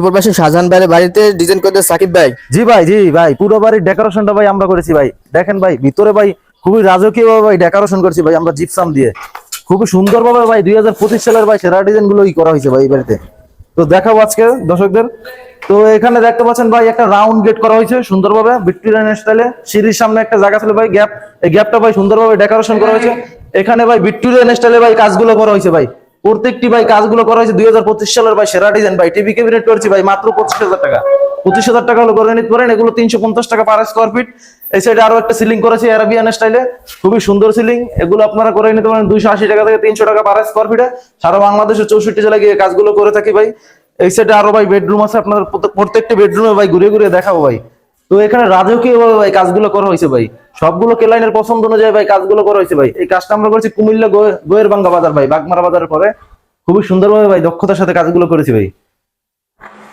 প্রবাসী শাহজাহান ভাইয়ের বাড়িতে ডিজাইন করতে সাকিব ভাই। জি ভাই পুরো বাড়ির ডেকোরেশনটা ভাই আমরা করেছি ভাই। দেখেন ভাই ভিতরে ভাই খুবই রাজকীয় ভাবে ভাই ডেকোরেশন করেছি ভাই আমরা জিপসাম দিয়ে, খুবই সুন্দর ভাবে ভাই 2025 সালের ভাই সেরা ডিজাইন গুলোই করা হয়েছে ভাই এই বাড়িতে। তো দেখাবো আজকে দর্শকদের। তো এখানে দেখতে পাচ্ছেন ভাই একটা রাউন্ড গেট করা হয়েছে সুন্দরভাবে ভিক্টোরিয়ান স্টাইলে। সিঁড়ির সামনে একটা জায়গা ছিল ভাই গ্যাপ, এই গ্যাপটা ভাই সুন্দরভাবে ডেকোরেশন করা হয়েছে। এখানে ভাই ভিক্টোরিয়ান স্টাইলে ভাই কাজগুলো করা হয়েছে ভাই। প্রত্যেকটি ভাই কাজগুলো করা হয়েছে 2025 সালের ভাই সেরা ডিজাইন ভাই। টিভি ক্যাবিনেট করেছি ভাই মাত্র 25,000 টাকা। 25,000 টাকা হলো করে নিতে পারেন। এগুলো 350 টাকা পার স্কোয়ার ফিট। এই সাইডে আরো একটা সিলিং করেছি আরাবিয়ান স্টাইলে, খুবই সুন্দর সিলিং। এগুলো আপনারা করে নিতে পারেন 280 টাকা থেকে 300 টাকা পার স্কোয়ার ফিটে। সারা বাংলাদেশের 64 জেলায় গিয়ে কাজগুলো করে থাকি ভাই। এই সাইডে আরো ভাই বেডরুম আছে, আপনার প্রত্যেকটি বেডরুমে ভাই ঘুরে ঘুরে দেখাবো ভাই। তো এখানে রাজকীয় ভাবে ভাই কাজগুলো করা হয়েছে ভাই। সবগুলো ক্লায়েন্টের পছন্দ অনুযায়ী ভাই কাজগুলো করা হয়েছে ভাই। এই কাজটা আমরা করেছি কুমিল্লা গোয়েরবাঙ্গা বাজার ভাই, বাগমারা বাজারের পরে। খুবই সুন্দরভাবে ভাই দক্ষতার সাথে কাজগুলো করেছি ভাই।